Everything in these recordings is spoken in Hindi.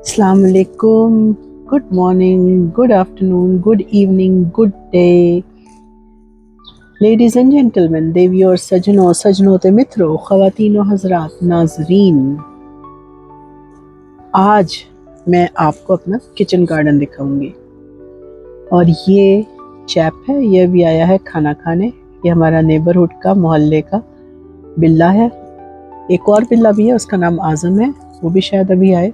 Assalamu alaikum, good morning, good afternoon, good evening, good day. Ladies and gentlemen, देवी और सजनों, सजनों मित्रों, ख़वातीन और हज़रात, नाज़रीन, आज मैं आपको अपना किचन गार्डन दिखाऊंगी। और ये चैप है, ये भी आया है खाना खाने। ये हमारा नेबरहुड का, मोहल्ले का बिल्ला है। एक और बिल्ला भी है, उसका नाम आज़म है, वो भी शायद अभी आए।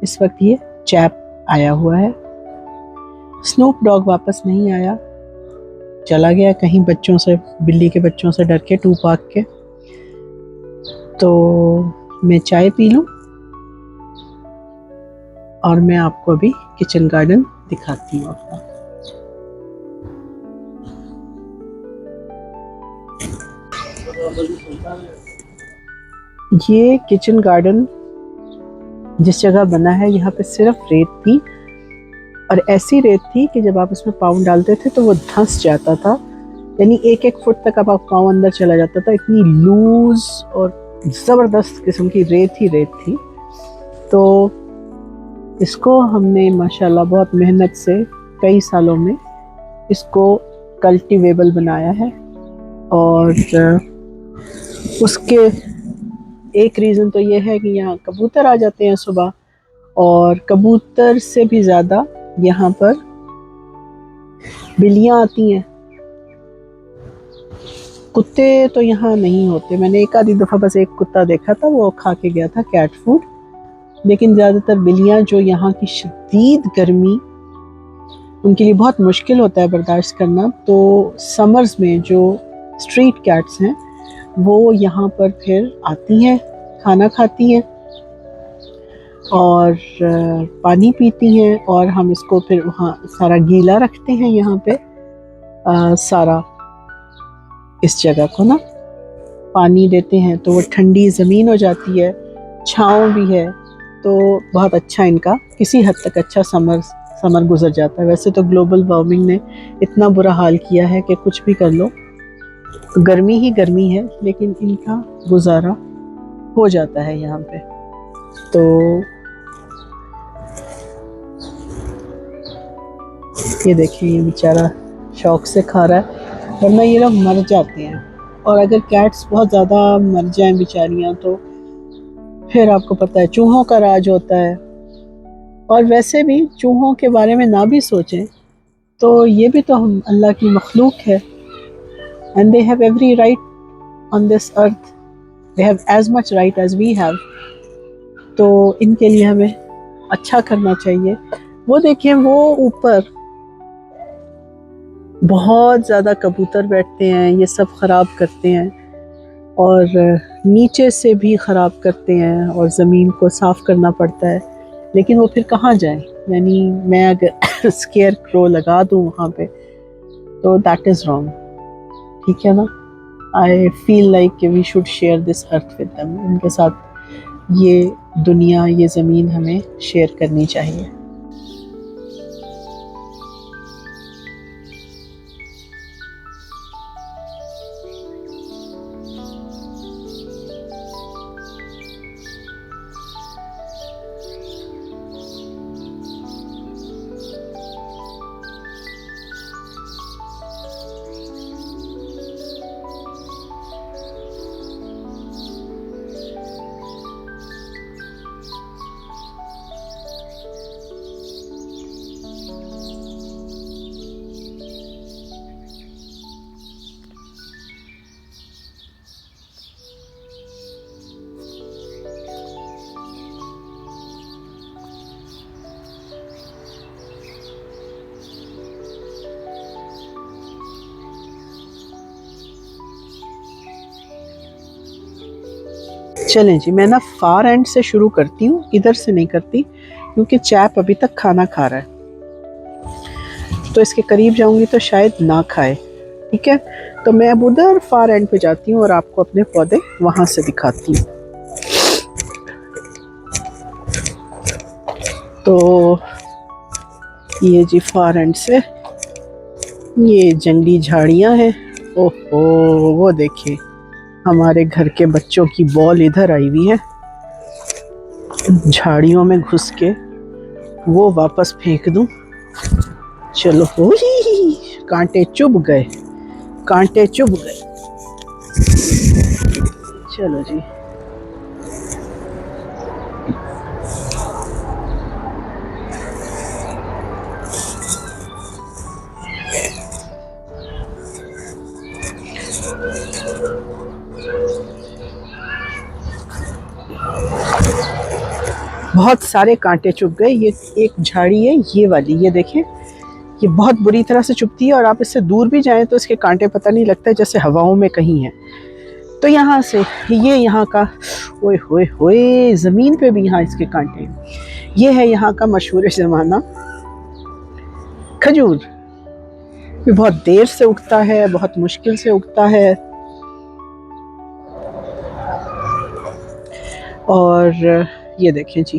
इस वक्त ये चैप आया हुआ है। स्नूप डॉग वापस नहीं आया, चला गया कहीं बच्चों से, बिल्ली के बच्चों से डर के, टू पाक के। तो मैं चाय पी लूं और मैं आपको अभी किचन गार्डन दिखाती हूँ अपना। ये किचन गार्डन जिस जगह बना है, यहाँ पे सिर्फ रेत थी, और ऐसी रेत थी कि जब आप इसमें पाँव डालते थे तो वो धंस जाता था, यानी 1-1 फुट तक अब आप पाँव अंदर चला जाता था। इतनी लूज और ज़बरदस्त किस्म की रेत ही रेत थी। तो इसको हमने माशाल्लाह बहुत मेहनत से कई सालों में इसको कल्टीवेबल बनाया है। और उसके एक रीज़न तो ये है कि यहाँ कबूतर आ जाते हैं सुबह, और कबूतर से भी ज़्यादा यहाँ पर बिल्लियाँ आती हैं। कुत्ते तो यहाँ नहीं होते, मैंने एक आधी दफ़ा बस एक कुत्ता देखा था, वो खा के गया था कैट फूड। लेकिन ज़्यादातर बिल्लियाँ, जो यहाँ की शदीद गर्मी उनके लिए बहुत मुश्किल होता है बर्दाश्त करना, तो समर्स में जो स्ट्रीट कैट्स हैं वो यहाँ पर फिर आती हैं, खाना खाती हैं और पानी पीती हैं। और हम इसको फिर वहाँ सारा गीला रखते हैं, यहाँ पे सारा इस जगह को ना पानी देते हैं, तो वो ठंडी ज़मीन हो जाती है, छाँव भी है, तो बहुत अच्छा इनका किसी हद तक अच्छा समर गुजर जाता है। वैसे तो ग्लोबल वार्मिंग ने इतना बुरा हाल किया है कि कुछ भी कर लो, गर्मी ही गर्मी है, लेकिन इनका गुजारा हो जाता है यहाँ पे। तो ये देखिए ये बेचारा शौक से खा रहा है, वरना ये लोग मर जाते हैं। और अगर कैट्स बहुत ज़्यादा मर जाएं बेचारियाँ तो फिर आपको पता है चूहों का राज होता है। और वैसे भी चूहों के बारे में ना भी सोचें तो ये भी तो हम अल्लाह की मखलूक है, and they have every right on this earth, they have as much right as we have. तो इनके लिए हमें अच्छा करना चाहिए। वो देखिए वो ऊपर बहुत ज़्यादा कबूतर बैठते हैं, ये सब ख़राब करते हैं और नीचे से भी ख़राब करते हैं और ज़मीन को साफ़ करना पड़ता है। लेकिन वो फिर कहाँ जाएं? यानी मैं अगर स्केयर क्रो लगा दूँ वहाँ पे तो दैट इज़ रॉन्ग, ठीक है ना। I feel like we should share this earth with them. इनके साथ ये दुनिया, ये ज़मीन हमें शेयर करनी चाहिए। चलें जी, मैं ना फार एंड से शुरू करती हूँ, इधर से नहीं करती क्योंकि चैप अभी तक खाना खा रहा है, तो इसके करीब जाऊंगी तो शायद ना खाए। ठीक है, तो मैं अब उधर फार एंड पे जाती हूँ और आपको अपने पौधे वहां से दिखाती हूँ। तो ये जी फार एंड से ये जंगली झाड़ियाँ हैं। ओहो, वो देखिए हमारे घर के बच्चों की बॉल इधर आई हुई है, झाड़ियों में घुस के वो वापस फेंक दूं। चलो, कांटे चुभ गए, कांटे चुभ गए। चलो जी, बहुत सारे कांटे चुभ गए। ये एक झाड़ी है, ये वाली, ये देखें, ये बहुत बुरी तरह से चुभती है और आप इससे दूर भी जाएं तो इसके कांटे पता नहीं लगता जैसे हवाओं में कहीं हैं। तो यहाँ से ये यहाँ का, ओए होए होए, ज़मीन पे भी यहाँ इसके कांटे। ये है यहाँ का मशहूर ज़माना खजूर। ये बहुत देर से उगता है, बहुत मुश्किल से उगता है। और ये देखें जी,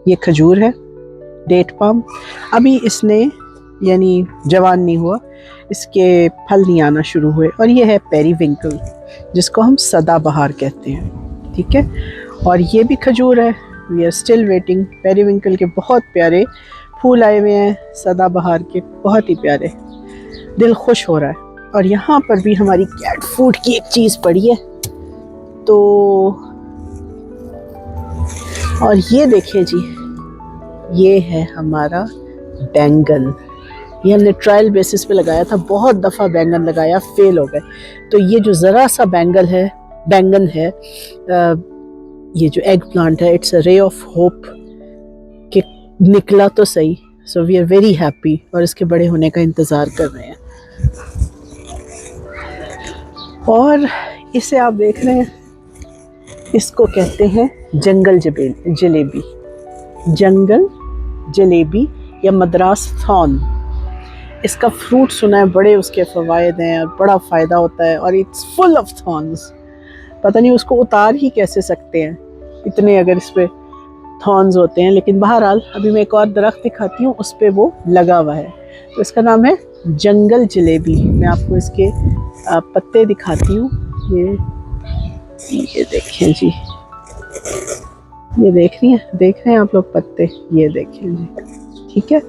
ये खजूर है, डेट पाम। अभी इसने यानी जवान नहीं हुआ, इसके फल नहीं आना शुरू हुए। और ये है पेरीविंकल, जिसको हम सदाबहार कहते हैं। ठीक है, और ये भी खजूर है। We are still waiting. Periwinkle के बहुत प्यारे फूल आए हुए हैं, सदाबहार के बहुत ही प्यारे, दिल खुश हो रहा है। और यहाँ पर भी हमारी कैट फूड की एक चीज़ पड़ी है। तो और ये देखिए जी, ये है हमारा बैंगन। ये हमने ट्रायल बेसिस पे लगाया था, बहुत दफ़ा बैंगन लगाया, फेल हो गए। तो ये जो ज़रा सा बैंगन है, ये जो एग प्लांट है, it's a ray of hope कि निकला तो सही। So we are very happy और इसके बड़े होने का इंतज़ार कर रहे हैं। और इसे आप देख रहे हैं, इसको कहते हैं जंगल जलेबी, जंगल जलेबी या मद्रास थॉर्न। इसका फ्रूट सुना है, बड़े उसके फ़वायद हैं और बड़ा फ़ायदा होता है, और इट्स फुल ऑफ थॉर्न्स। पता नहीं उसको उतार ही कैसे सकते हैं, इतने अगर इस पर थॉर्न्स होते हैं। लेकिन बहरहाल अभी मैं एक और दरख्त दिखाती हूँ, उस पर वो लगा हुआ है। तो इसका नाम है जंगल जलेबी। मैं आपको इसके पत्ते दिखाती हूँ। ये देखें जी, ये देख रहे हैं आप लोग पत्ते, ये देखें जी। ठीक है,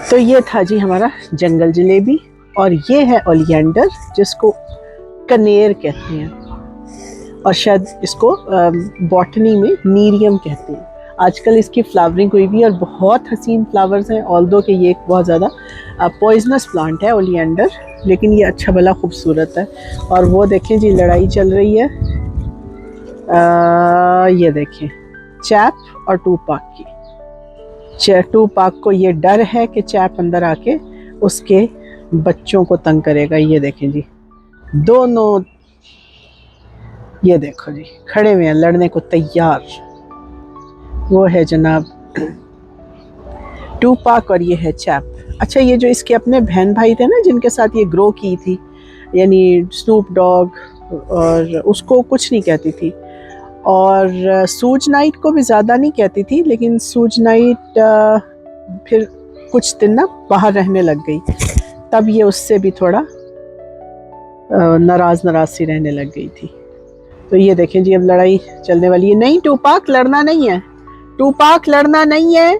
तो ये था जी हमारा जंगल जलेबी, और ये है ओलियंडर जिसको कनेर कहते हैं, और शायद इसको बॉटनी में नीरियम कहते हैं। आजकल इसकी फ्लावरिंग हुई भी और बहुत हसीन फ्लावर्स हैं, ऑल्दो कि ये एक बहुत ज़्यादा पॉइजनस प्लांट है ओलियंडर, लेकिन ये अच्छा भला खूबसूरत है। और वो देखें जी लड़ाई चल रही है, ये देखें चैप और टूपाक की। टूपाक को ये डर है कि चैप अंदर आके उसके बच्चों को तंग करेगा। ये देखें जी दोनों, ये देखो जी खड़े हुए हैं लड़ने को तैयार। वो है जनाब टूपाक और ये है चैप। अच्छा, ये जो इसके अपने बहन भाई थे ना जिनके साथ ये ग्रो की थी, यानी स्नूप डॉग, और उसको कुछ नहीं कहती थी, और सूज नाइट को भी ज़्यादा नहीं कहती थी, लेकिन सूज नाइट फिर कुछ दिन ना बाहर रहने लग गई, तब ये उससे भी थोड़ा नाराज़ सी रहने लग गई थी। तो ये देखें जी अब लड़ाई चलने वाली है। नहीं टूपाक लड़ना नहीं है, टूपाक लड़ना नहीं है।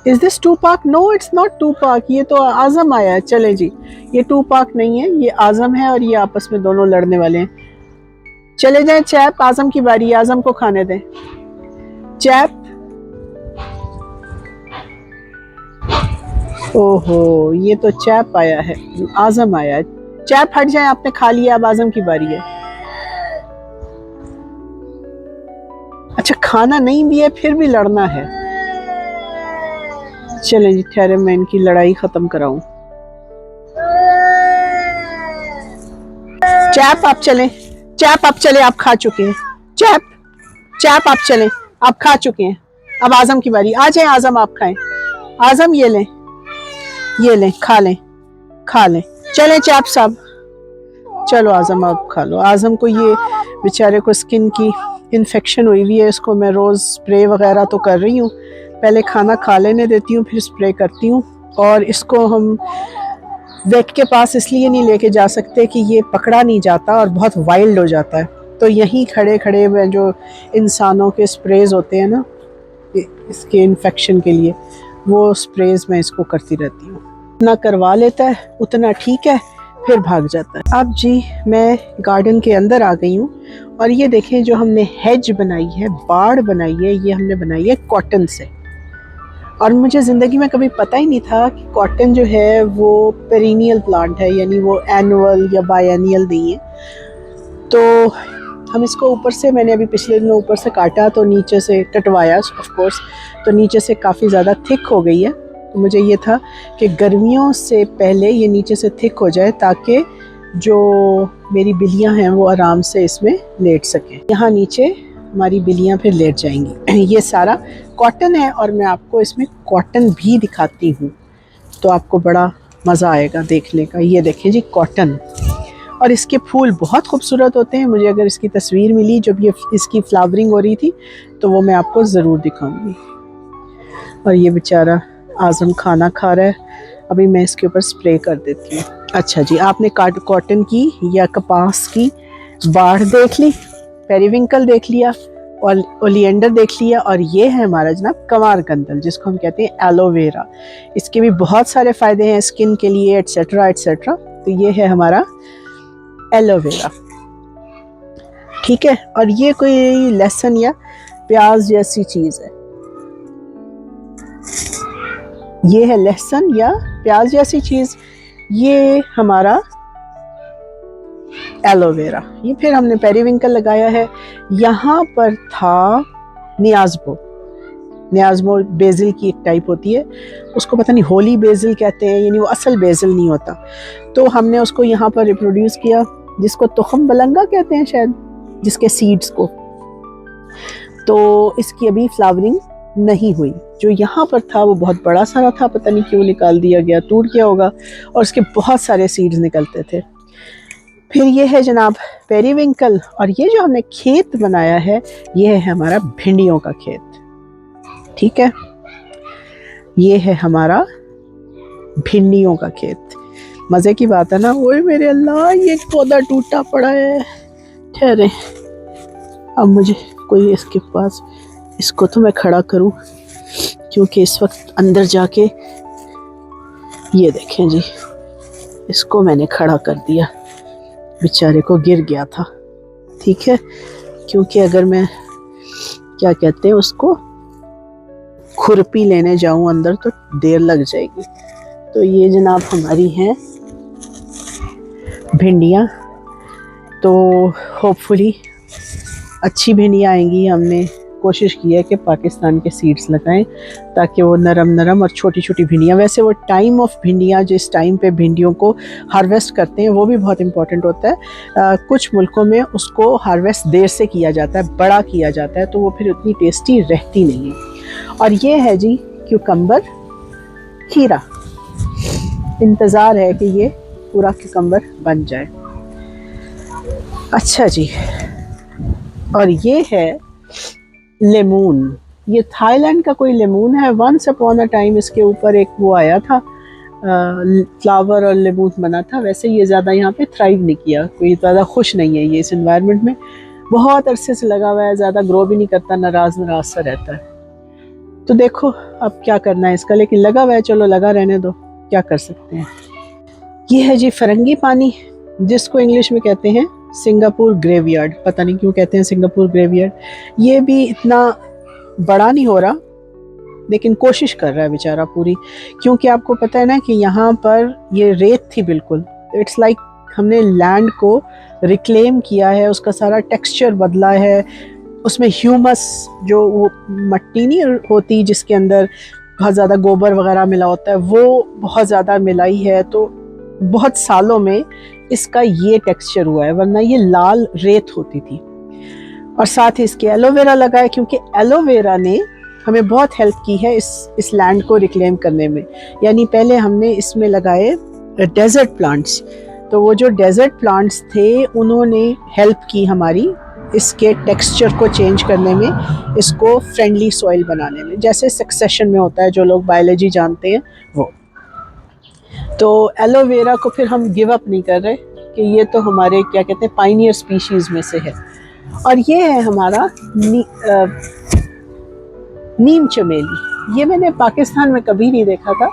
Is this Tupac? No it's not Tupac, ये तो आजम आया है। चले जी, ये टूपाक नहीं है, ये आजम है, और ये आपस में दोनों लड़ने वाले हैं। चले जाए चैप, आजम की बारी, आजम को खाने दें। चैप, ओहो ये तो चैप आया है, आजम आया है। चैप हट जाए, आपने खा लिया, अब आजम की बारी है। अच्छा खाना नहीं भी है फिर भी लड़ना है। चलें जी ठहरे, मैं इनकी लड़ाई खत्म कराऊं। चैप आप चलें, चैप आप चले, आप खा चुके हैं। चैप, चैप आप चलें, आप खा चुके हैं। अब आजम की बारी, आ जाए आजम, आप खाएं। आजम ये लें, ये लें, खा लें, खा लें। चलें चैप साहब, चलो आजम आप खा लो। आजम को ये बेचारे को स्किन की इन्फेक्शन हुई हुई है, इसको मैं रोज़ स्प्रे वगैरह तो कर रही हूँ, पहले खाना खा लेने देती हूँ फिर स्प्रे करती हूँ। और इसको हम वेट के पास इसलिए नहीं लेके जा सकते कि ये पकड़ा नहीं जाता और बहुत वाइल्ड हो जाता है, तो यहीं खड़े खड़े में जो इंसानों के स्प्रेज होते हैं ना इसके इन्फेक्शन के लिए, वो स्प्रेज मैं इसको करती रहती हूँ। इतना करवा लेता है उतना ठीक है, फिर भाग जाता है। अब जी मैं गार्डन के अंदर आ गई हूँ, और ये देखें जो हमने हेज बनाई है, बाड़ बनाई है, ये हमने बनाई है कॉटन से। और मुझे ज़िंदगी में कभी पता ही नहीं था कि कॉटन जो है वो पेरिनियल प्लांट है, यानी वो एनुअल या बायनियल नहीं है। तो हम इसको ऊपर से, मैंने अभी पिछले दिनों ऊपर से काटा तो नीचे से कटवाया ऑफ कोर्स, तो नीचे से काफ़ी ज़्यादा थिक हो गई है। तो मुझे ये था कि गर्मियों से पहले ये नीचे से थिक हो जाए ताकि जो मेरी बिल्लियां हैं वो आराम से इसमें लेट सकें। यहाँ नीचे हमारी बिल्लियां फिर लेट जाएंगी। ये सारा कॉटन है और मैं आपको इसमें कॉटन भी दिखाती हूँ, तो आपको बड़ा मज़ा आएगा देखने का। ये देखें जी कॉटन, और इसके फूल बहुत खूबसूरत होते हैं। मुझे अगर इसकी तस्वीर मिली जब ये इसकी फ्लावरिंग हो रही थी तो वो मैं आपको ज़रूर दिखाऊंगी। और ये बेचारा आज़म खाना खा रहा है, अभी मैं इसके ऊपर स्प्रे कर देती हूँ। अच्छा जी, आपने कॉटन की या कपास की बाढ़ देख ली, पेरीविंकल देख लिया, और ओलियंडर देख लिया, और ये है हमारा जनाब कमारकंदल जिसको हम कहते हैं एलोवेरा। इसके भी बहुत सारे फ़ायदे हैं स्किन के लिए एट्सेट्रा एट्सेट्रा। तो ये है हमारा एलोवेरा, ठीक है। और ये कोई लहसुन या प्याज जैसी चीज़ है, ये है लहसुन या प्याज जैसी चीज़, ये हमारा एलोवेरा। ये फिर हमने पेरीविंकल लगाया है। यहाँ पर था नियाज़बो, नियाज़बो बेसिल की एक टाइप होती है, उसको पता नहीं होली बेसिल कहते हैं, यानी वो असल बेसिल नहीं होता। तो हमने उसको यहाँ पर रिप्रोड्यूस किया, जिसको तुखम बलंगा कहते हैं शायद, जिसके सीड्स को। तो इसकी अभी फ्लावरिंग नहीं हुई। जो यहाँ पर था वो बहुत बड़ा सारा था, पता नहीं क्यों निकाल दिया गया, टूट गया होगा, और उसके बहुत सारे सीड्स निकलते थे। फिर ये है जनाब पेरीविंकल, और ये जो हमने खेत बनाया है ये है हमारा भिंडियों का खेत, ठीक है। ये है हमारा भिंडियों का खेत। मज़े की बात है ना। ओए मेरे अल्लाह, ये पौधा टूटा पड़ा है। ठहरे, अब मुझे कोई इसके पास, इसको तो मैं खड़ा करूं क्योंकि इस वक्त अंदर जाके ये देखें जी, इसको मैंने खड़ा कर दिया, बेचारे को गिर गया था। ठीक है, क्योंकि अगर मैं क्या कहते हैं उसको खुरपी लेने जाऊं अंदर तो देर लग जाएगी। तो ये जनाब हमारी हैं भिंडियाँ, तो होपफुली अच्छी भिंडियाँ आएंगी। हमने कोशिश की है कि पाकिस्तान के सीड्स लगाएं ताकि वो नरम नरम और छोटी छोटी भिंडियाँ, वैसे वो टाइम ऑफ भिंडियाँ जिस टाइम पे भिंडियों को हार्वेस्ट करते हैं वो भी बहुत इम्पॉर्टेंट होता है। कुछ मुल्कों में उसको हार्वेस्ट देर से किया जाता है, बड़ा किया जाता है, तो वो फिर उतनी टेस्टी रहती नहीं है। और ये है जी क्यूकम्बर खीरा, इंतज़ार है कि ये पूरा क्यूकम्बर बन जाए। अच्छा जी, और ये है लेमून, ये थाईलैंड का कोई लेमून है। वंस अपॉन अ टाइम इसके ऊपर एक वो आया था, फ्लावर और लेमून बना था। वैसे ये ज़्यादा यहाँ पे थ्राइव नहीं किया, कोई ज़्यादा खुश नहीं है ये इस एनवायरनमेंट में, बहुत अरसे से लगा हुआ है, ज़्यादा ग्रो भी नहीं करता, नाराज़ नाराज सा रहता है। तो देखो अब क्या करना है इसका, लेकिन लगा हुआ है, चलो लगा रहने दो, क्या कर सकते हैं। ये है जी फरंगी पानी, जिसको इंग्लिश में कहते हैं सिंगापुर ग्रेवयार्ड, पता नहीं क्यों कहते हैं सिंगापुर ग्रेवयार्ड। ये भी इतना बड़ा नहीं हो रहा, लेकिन कोशिश कर रहा है बेचारा पूरी, क्योंकि आपको पता है ना कि यहाँ पर ये रेत थी बिल्कुल, इट्स लाइक हमने लैंड को रिक्लेम किया है, उसका सारा टेक्सचर बदला है, उसमें ह्यूमस जो वो मट्टी नहीं होती जिसके अंदर बहुत ज़्यादा गोबर वगैरह मिला होता है, वो बहुत ज़्यादा मिलाई है, तो बहुत सालों में इसका ये टेक्सचर हुआ है, वरना ये लाल रेत होती थी। और साथ ही इसके एलोवेरा लगा है, क्योंकि एलोवेरा ने हमें बहुत हेल्प की है इस लैंड को रिक्लेम करने में। यानी पहले हमने इसमें लगाए डेजर्ट प्लांट्स, तो वो जो डेजर्ट प्लांट्स थे उन्होंने हेल्प की हमारी इसके टेक्सचर को चेंज करने में, इसको फ्रेंडली सॉइल बनाने में, जैसे सक्सेशन में होता है, जो लोग बायोलॉजी जानते हैं वो। तो एलोवेरा को फिर हम गिव अप नहीं कर रहे कि ये तो हमारे क्या कहते हैं पाइनियर स्पीशीज़ में से है। और ये है हमारा नीम चमेली, ये मैंने पाकिस्तान में कभी नहीं देखा था।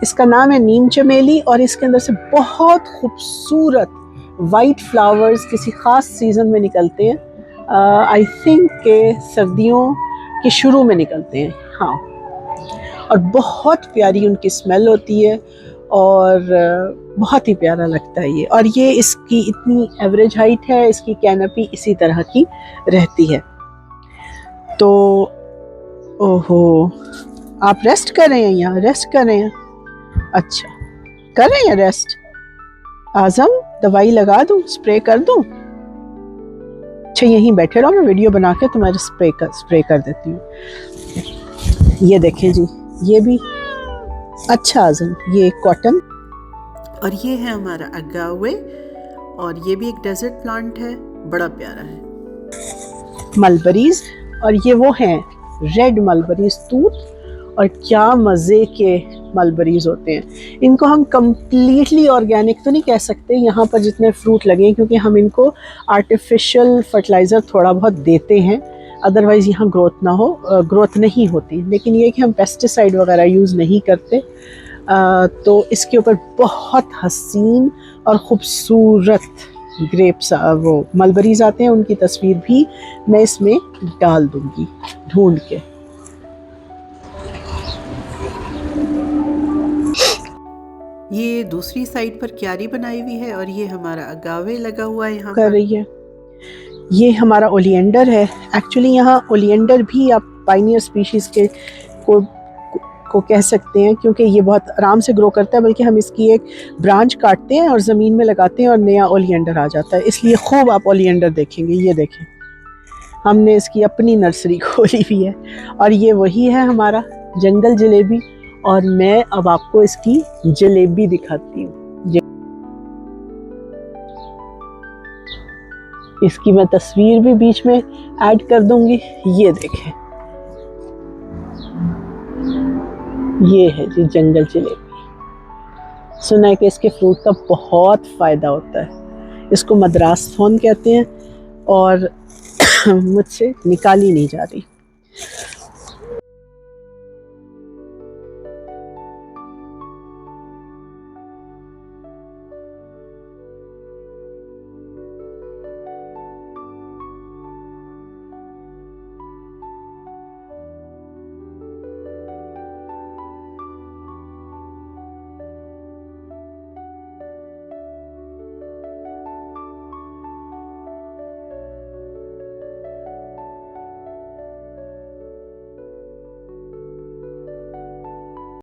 इसका नाम है नीम चमेली, और इसके अंदर से बहुत खूबसूरत वाइट फ्लावर्स किसी ख़ास सीज़न में निकलते हैं। आई थिंक के सर्दियों के शुरू में निकलते हैं, हाँ, और बहुत प्यारी उनकी स्मेल होती है और बहुत ही प्यारा लगता है ये। और ये इसकी इतनी एवरेज हाइट है, इसकी कैनपी इसी तरह की रहती है। तो ओहो, आप रेस्ट कर रहे हैं यहाँ, रेस्ट कर रहे हैं, अच्छा कर रहे हैं रेस्ट। आज़म दवाई लगा दूँ, स्प्रे कर दूँ? अच्छा यहीं बैठे रहो, मैं वीडियो बना के तुम्हारे स्प्रे कर देती हूँ। ये देखें जी, ये भी अच्छा आज़म, ये कॉटन, और ये है हमारा अगावे, और ये भी एक डेजर्ट प्लांट है, बड़ा प्यारा है। मलबरीज, और ये वो हैं रेड मलबरीज तूत, और क्या मज़े के मलबरीज होते हैं। इनको हम कम्प्लीटली ऑर्गेनिक तो नहीं कह सकते यहाँ पर जितने फ्रूट लगे, क्योंकि हम इनको आर्टिफिशियल फर्टिलाइज़र थोड़ा बहुत देते हैं, अदरवाइज़ यहाँ ग्रोथ नहीं होती। लेकिन ये कि हम पेस्टिसाइड वगैरह यूज़ नहीं करते, तो इसके ऊपर बहुत हसीन और ख़ूबसूरत ग्रेप्स वो मलबरीज आते हैं, उनकी तस्वीर भी मैं इसमें डाल दूँगी ढूंढ के। ये दूसरी साइड पर क्यारी बनाई हुई है, और ये हमारा अगावे लगा हुआ है यहाँ कर रही है। ये हमारा ओलिएंडर है, एक्चुअली यहाँ ओलिएंडर भी आप पाइनियर स्पीशीज़ के को कह सकते हैं, क्योंकि ये बहुत आराम से ग्रो करता है, बल्कि हम इसकी एक ब्रांच काटते हैं और ज़मीन में लगाते हैं और नया ओलिएंडर आ जाता है, इसलिए खूब आप ओलिएंडर देखेंगे। ये देखें, हमने इसकी अपनी नर्सरी खोली हुई है, और ये वही है हमारा जंगल जलेबी, और मैं अब आपको इसकी जलेबी दिखाती हूँ। इसकी मैं तस्वीर भी बीच में ऐड कर दूंगी। ये देखें, ये है जी जंगल जलेबी। सुना है कि इसके फ्रूट का बहुत फ़ायदा होता है, इसको मद्रास फोन कहते हैं, और मुझसे निकाली नहीं जा रही।